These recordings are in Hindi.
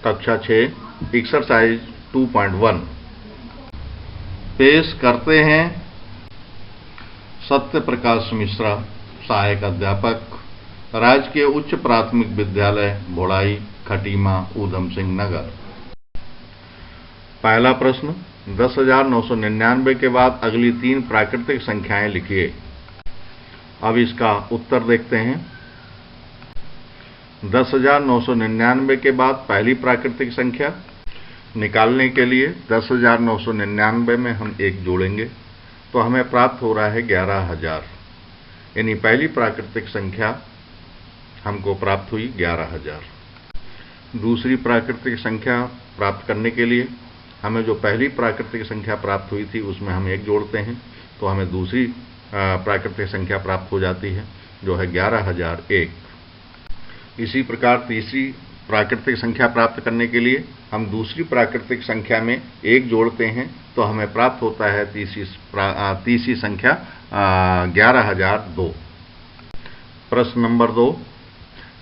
कक्षा 6 एक्सरसाइज 2.1 पेश करते हैं सत्य प्रकाश मिश्रा, सहायक अध्यापक, राजकीय उच्च प्राथमिक विद्यालय भोड़ाई, खटीमा, ऊधम सिंह नगर। पहला प्रश्न, 10,999 के बाद अगली 3 प्राकृतिक संख्याएं लिखिए। अब इसका उत्तर देखते हैं। 10,999 के बाद पहली प्राकृतिक संख्या निकालने के लिए 10,999 में हम 1 जोड़ेंगे तो हमें प्राप्त हो रहा है 11,000, यानी पहली प्राकृतिक संख्या हमको प्राप्त हुई 11,000। दूसरी प्राकृतिक संख्या प्राप्त करने के लिए हमें जो पहली प्राकृतिक संख्या प्राप्त हुई थी उसमें हम 1 जोड़ते हैं तो हमें दूसरी प्राकृतिक संख्या प्राप्त हो जाती है जो है 11,001। इसी प्रकार तीसरी प्राकृतिक संख्या प्राप्त करने के लिए हम दूसरी प्राकृतिक संख्या में 1 जोड़ते हैं तो हमें प्राप्त होता है तीसरी संख्या 11,002। प्रश्न नंबर 2,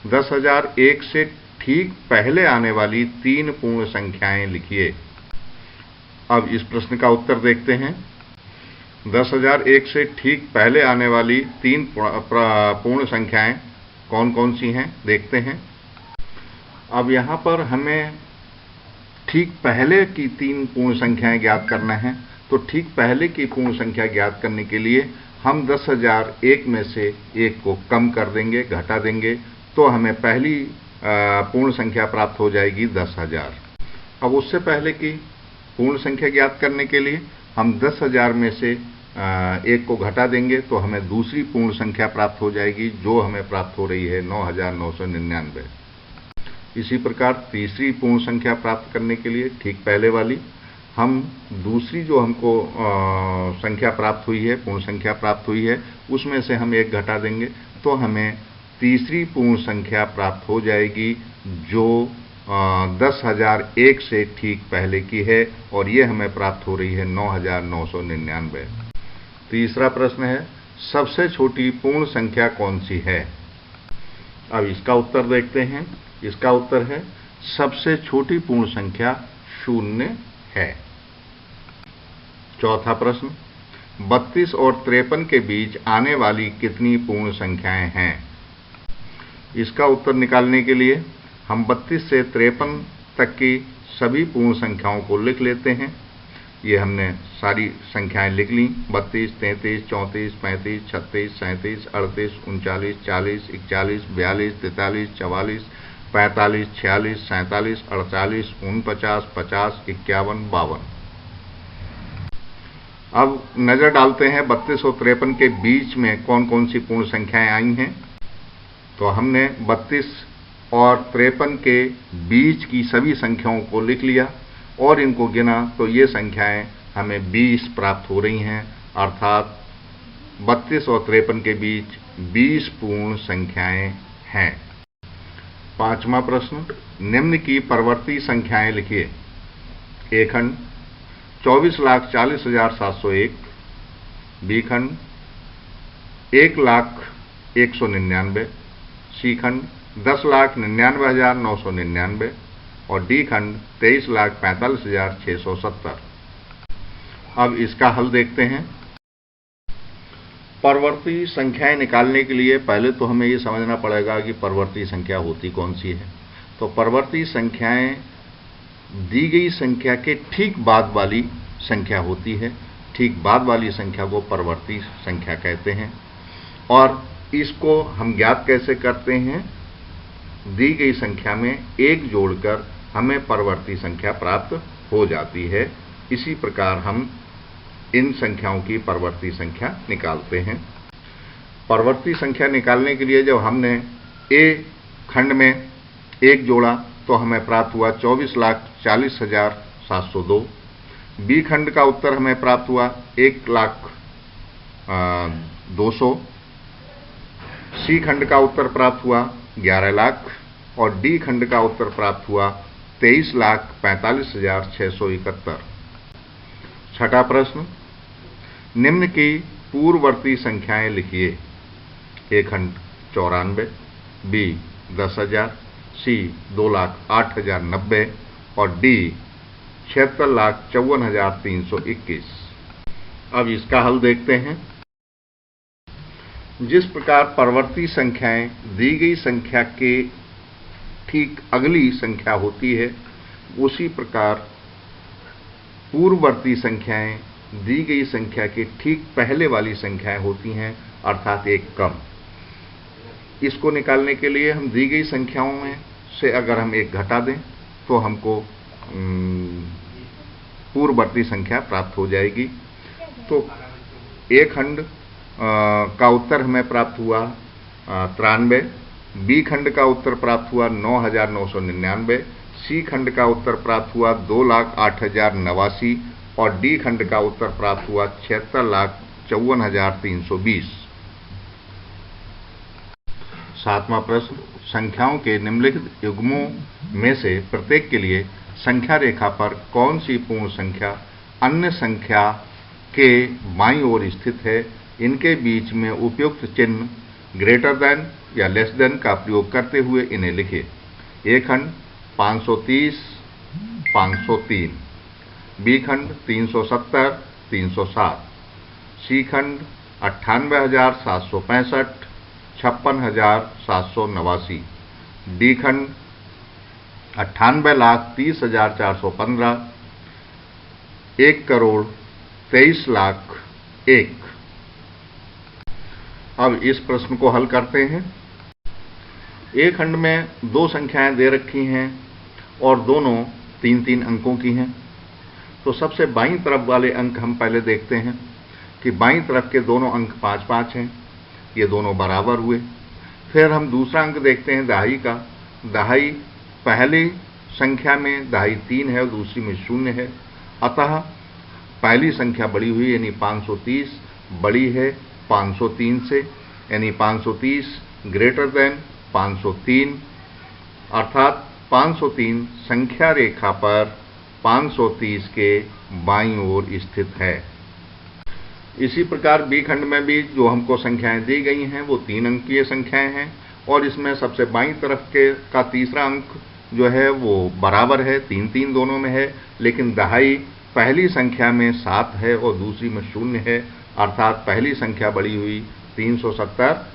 10,001 से ठीक पहले आने वाली 3 पूर्ण संख्याएं लिखिए। अब इस प्रश्न का उत्तर देखते हैं। 10,001 से ठीक पहले आने वाली 3 पूर्ण संख्याएं कौन कौन सी हैं देखते हैं। अब यहाँ पर हमें ठीक पहले की 3 पूर्ण संख्याएं ज्ञात करना है तो ठीक पहले की पूर्ण संख्या ज्ञात करने के लिए हम 10,001 में से 1 को कम कर देंगे, घटा देंगे तो हमें पहली पूर्ण संख्या प्राप्त हो जाएगी 10,000। अब उससे पहले की पूर्ण संख्या ज्ञात करने के लिए हम 10,000 में से 1 को घटा देंगे तो हमें दूसरी पूर्ण संख्या प्राप्त हो जाएगी जो हमें प्राप्त हो रही है 9,999। इसी प्रकार तीसरी पूर्ण संख्या प्राप्त करने के लिए ठीक पहले वाली हम दूसरी जो हमको संख्या प्राप्त हुई है, पूर्ण संख्या प्राप्त हुई है, उसमें से हम 1 घटा देंगे तो हमें तीसरी पूर्ण संख्या प्राप्त हो जाएगी जो 10,001 से ठीक पहले की है और ये हमें प्राप्त हो रही है 9,999। तीसरा प्रश्न है, सबसे छोटी पूर्ण संख्या कौन सी है? अब इसका उत्तर देखते हैं। इसका उत्तर है सबसे छोटी पूर्ण संख्या 0 है। चौथा प्रश्न, 32 और 53 के बीच आने वाली कितनी पूर्ण संख्याएं हैं? इसका उत्तर निकालने के लिए हम 32 से 53 तक की सभी पूर्ण संख्याओं को लिख लेते हैं। ये हमने सारी संख्याएं लिख ली। 32, 33, 34, 35, 36, 37, 38, 39, 40, 41, 42, 43, 44, 45, 46, 47, 48, 49, 50, 51, 52। अब नजर डालते हैं 32 और 53 के बीच में कौन कौन सी पूर्ण संख्याएं आई हैं। तो हमने 32 और 53 के बीच की सभी संख्याओं को लिख लिया और इनको गिना तो ये संख्याएं हमें 20 प्राप्त हो रही हैं, अर्थात 32 और 53 के बीच 20 पूर्ण संख्याएं हैं। पांचवा प्रश्न, निम्न की परवर्ती संख्याएं लिखिए। ए खंड 24,40,701, बी खंड 1,01,199, सी खंड 10,99,999 और डी खंड 23,45,670। अब इसका हल देखते हैं। परवर्ती संख्याएं निकालने के लिए पहले तो हमें ये समझना पड़ेगा कि परवर्ती संख्या होती कौन सी है। तो परवर्ती संख्याएं दी गई संख्या के ठीक बाद वाली संख्या होती है। ठीक बाद वाली संख्या को परवर्ती संख्या कहते हैं। और इसको हम ज्ञात कैसे करते हैं? दी गई संख्या में 1 जोड़कर हमें परवर्ती संख्या प्राप्त हो जाती है। इसी प्रकार हम इन संख्याओं की परवर्ती संख्या निकालते हैं। परवर्ती संख्या निकालने के लिए जब हमने ए खंड में 1 जोड़ा तो हमें प्राप्त हुआ 24,40,702। बी खंड का उत्तर हमें प्राप्त हुआ 1,02,000। सी खंड का उत्तर प्राप्त हुआ 11,00,000 और डी खंड का उत्तर प्राप्त हुआ 23,45,671। छठा प्रश्न, निम्न की पूर्ववर्ती संख्याएं लिखिए। ए खंड 94, बी 10,000, सी 2,08,090 और डी 76,54,321। अब इसका हल देखते हैं। जिस प्रकार परवर्ती संख्याएं दी गई संख्या के ठीक अगली संख्या होती है, उसी प्रकार पूर्ववर्ती संख्याएं दी गई संख्या के ठीक पहले वाली संख्याएं होती हैं, अर्थात एक कम। इसको निकालने के लिए हम दी गई संख्याओं में से अगर हम एक घटा दें तो हमको पूर्ववर्ती संख्या प्राप्त हो जाएगी। तो ए खंड का उत्तर हमें प्राप्त हुआ 93, बी खंड का उत्तर प्राप्त हुआ 9,999, सी खंड का उत्तर प्राप्त हुआ 2,08,089 और डी खंड का उत्तर प्राप्त हुआ 76,54,320। सातवां प्रश्न, संख्याओं के निम्नलिखित युग्मों में से प्रत्येक के लिए संख्या रेखा पर कौन सी पूर्ण संख्या अन्य संख्या के बाईं ओर स्थित है? इनके बीच में उपयुक्त चिन्ह ग्रेटर देन या लेस देन का प्रयोग करते हुए इन्हें लिखें। ए खंड 530, 503, बी खंड 370, 307, सी खंड 98,765, 56,789, डी खंड 98,30,415, 1,23,00,001। अब इस प्रश्न को हल करते हैं। ए खंड में दो संख्याएं दे रखी हैं और दोनों 3-3 अंकों की हैं। तो सबसे बाईं तरफ वाले अंक हम पहले देखते हैं कि बाईं तरफ के दोनों अंक 5-5 हैं, ये दोनों बराबर हुए। फिर हम दूसरा अंक देखते हैं दहाई का। दहाई पहली संख्या में दहाई 3 है और दूसरी में 0 है, अतः पहली संख्या बड़ी हुई यानी 530 बड़ी है 503 से, यानी 530 ग्रेटर देन 503, अर्थात 503 संख्या रेखा पर 530 के बाईं ओर स्थित है। इसी प्रकार बी खंड में भी जो हमको संख्याएं दी गई हैं वो 3 अंकीय संख्याएं हैं और इसमें सबसे बाईं तरफ के का तीसरा अंक जो है वो बराबर है, 3-3 दोनों में है, लेकिन दहाई पहली संख्या में 7 है और दूसरी में 0 है, अर्थात पहली संख्या बड़ी हुई 370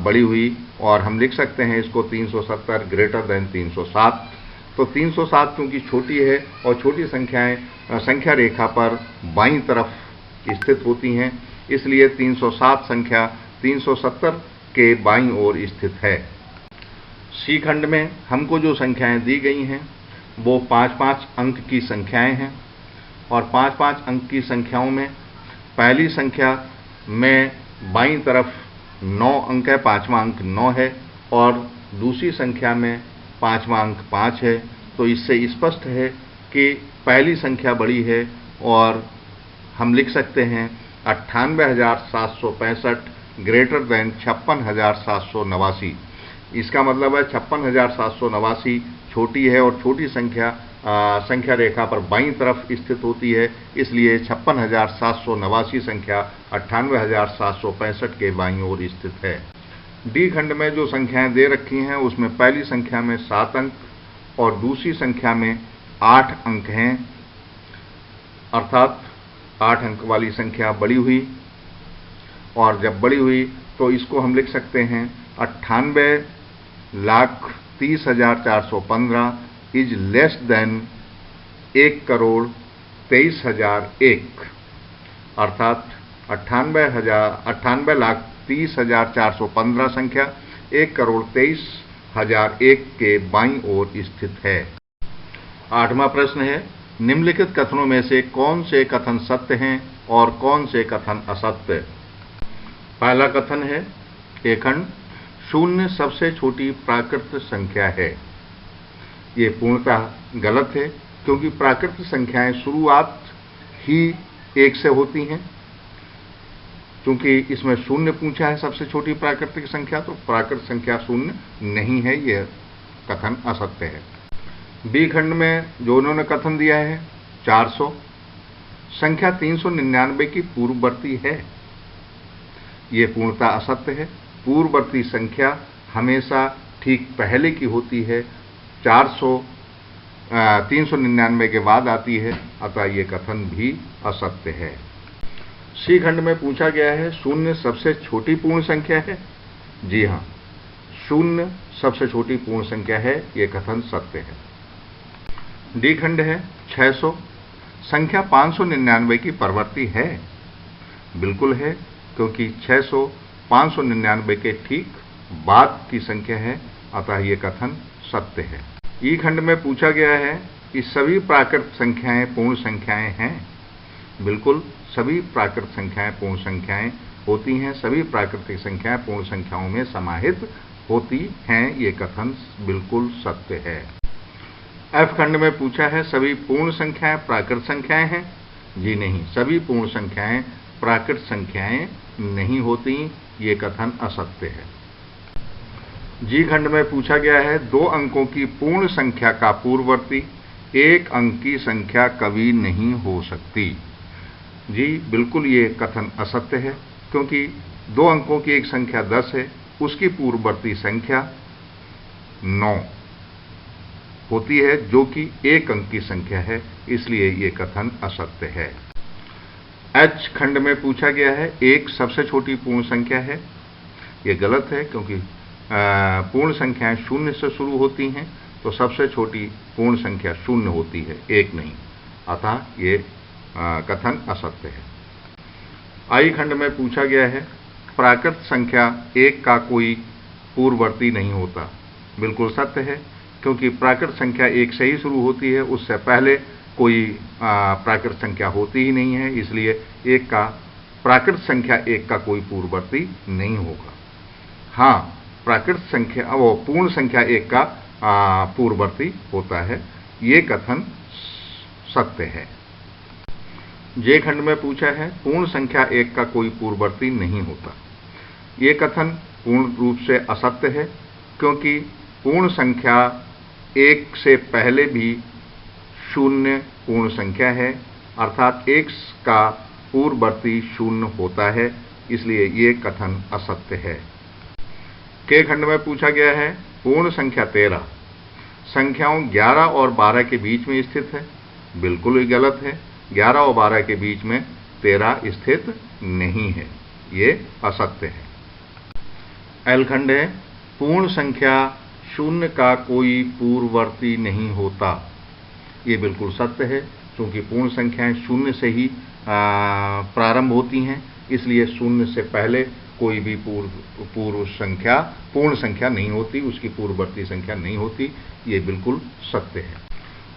बड़ी हुई और हम लिख सकते हैं इसको 370 ग्रेटर देन 307। तो 307 क्योंकि छोटी है और छोटी संख्याएं संख्या रेखा पर बाईं तरफ स्थित होती हैं, इसलिए 307 संख्या 370 के बाईं ओर स्थित है। सी खंड में हमको जो संख्याएं दी गई हैं वो 5-5 अंक की संख्याएं हैं और 5-5 अंक की संख्याओं में पहली संख्या में बाईं तरफ 9 अंक है, 5वां अंक 9 है और दूसरी संख्या में 5वां अंक 5 है। तो इससे स्पष्ट है कि पहली संख्या बड़ी है और हम लिख सकते हैं 98,765 ग्रेटर देन 56,789। इसका मतलब है 56,789 छोटी है और छोटी संख्या संख्या रेखा पर बाईं तरफ स्थित होती है, इसलिए 56,789 संख्या 98,765 के बाईं ओर स्थित है। डी खंड में जो संख्याएं दे रखी हैं उसमें पहली संख्या में 7 अंक और दूसरी संख्या में 8 अंक हैं, अर्थात 8 अंक वाली संख्या बड़ी हुई और जब बड़ी हुई तो इसको हम लिख सकते हैं 98,30,415 इज लेस देन 1,23,001, अर्थात 98,30,415 संख्या 1,23,001 के बाईं ओर स्थित है। 8वां प्रश्न है, निम्नलिखित कथनों में से कौन से कथन सत्य हैं और कौन से कथन असत्य? पहला कथन है ए खंड 0 सबसे छोटी प्राकृत संख्या है। ये पूर्णतः गलत है क्योंकि प्राकृत संख्याएं शुरुआत ही 1 से होती हैं। क्योंकि इसमें 0 पूछा है सबसे छोटी प्राकृतिक संख्या, तो प्राकृत संख्या 0 नहीं है, यह कथन असत्य है। बी खंड में जो उन्होंने कथन दिया है 400 संख्या 399 की पूर्ववर्ती है, ये पूर्णतः असत्य है। पूर्ववर्ती संख्या हमेशा ठीक पहले की होती है 399 के बाद आती है, अतः ये कथन भी असत्य है। सी खंड में पूछा गया है, शून्य सबसे छोटी पूर्ण संख्या है? जी हां, शून्य सबसे छोटी पूर्ण संख्या है, ये कथन सत्य है। डी खंड है 600, संख्या 599 की परवर्ती है? बिल्कुल है, क्योंकि 600 599 के ठीक बाद की संख्या है, अतः ये कथन सत्य है। ई खंड में पूछा गया है कि सभी प्राकृत संख्याएं पूर्ण संख्याएं हैं? बिल्कुल, सभी प्राकृत संख्याएं पूर्ण संख्याएं होती हैं, सभी प्राकृतिक संख्याएं पूर्ण संख्याओं में समाहित होती हैं, ये कथन बिल्कुल सत्य है। एफ खंड में पूछा है, सभी पूर्ण संख्याएं प्राकृत संख्याएं हैं? जी नहीं, सभी पूर्ण संख्याएं प्राकृत संख्याएं नहीं होती, ये कथन असत्य है। जी खंड में पूछा गया है, 2 अंकों की पूर्ण संख्या का पूर्ववर्ती 1 अंक की संख्या कभी नहीं हो सकती। जी बिल्कुल, ये कथन असत्य है, क्योंकि 2 अंकों की एक संख्या 10 है, उसकी पूर्ववर्ती संख्या 9 होती है, जो कि 1 अंक की संख्या है, इसलिए ये कथन असत्य है। एच खंड में पूछा गया है, 1 सबसे छोटी पूर्ण संख्या है? ये गलत है, क्योंकि पूर्ण संख्याएं 0 से शुरू होती हैं, तो सबसे छोटी पूर्ण संख्या 0 होती है, 1 नहीं, अतः ये कथन असत्य है। आई खंड में पूछा गया है, प्राकृत संख्या 1 का कोई पूर्ववर्ती नहीं होता। बिल्कुल सत्य है, क्योंकि प्राकृत संख्या 1 से ही शुरू होती है, उससे पहले कोई प्राकृत संख्या होती ही नहीं है, इसलिए 1 का प्राकृत संख्या 1 का कोई पूर्ववर्ती नहीं होगा। हाँ, प्राकृत संख्या वो पूर्ण संख्या 1 का पूर्ववर्ती होता है, ये कथन सत्य है। जे खंड में पूछा है, पूर्ण संख्या 1 का कोई पूर्ववर्ती नहीं होता। ये कथन पूर्ण रूप से असत्य है, क्योंकि पूर्ण संख्या 1 से पहले भी 0 पूर्ण संख्या है, अर्थात 1 का पूर्ववर्ती 0 होता है, इसलिए ये कथन असत्य है। के खंड में पूछा गया है, पूर्ण संख्या 13 संख्याओं 11 और 12 के बीच में स्थित है? बिल्कुल ही गलत है, 11 और 12 के बीच में 13 स्थित नहीं है, ये असत्य है। एल खंड है, पूर्ण संख्या 0 का कोई पूर्ववर्ती नहीं होता। ये बिल्कुल सत्य है, क्योंकि पूर्ण संख्याएं 0 से ही प्रारंभ होती हैं, इसलिए 0 से पहले कोई भी पूर्ण संख्या नहीं होती, उसकी पूर्ववर्ती संख्या नहीं होती, ये बिल्कुल सत्य है।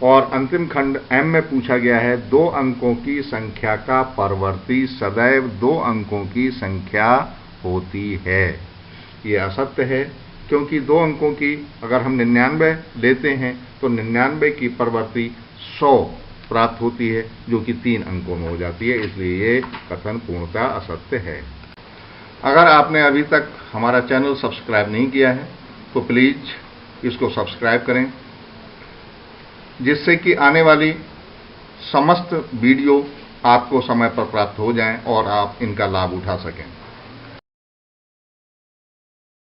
और अंतिम खंड एम में पूछा गया है, 2 अंकों की संख्या का परवर्ती सदैव 2 अंकों की संख्या होती है। ये असत्य है, क्योंकि 2 अंकों की अगर हम 99 लेते हैं तो 99 की परवर्ती 100 प्राप्त होती है, जो कि 3 अंकों में हो जाती है, इसलिए ये कथन पूर्णतः असत्य है। अगर आपने अभी तक हमारा चैनल सब्सक्राइब नहीं किया है तो प्लीज़ इसको सब्सक्राइब करें, जिससे कि आने वाली समस्त वीडियो आपको समय पर प्राप्त हो जाएं और आप इनका लाभ उठा सकें।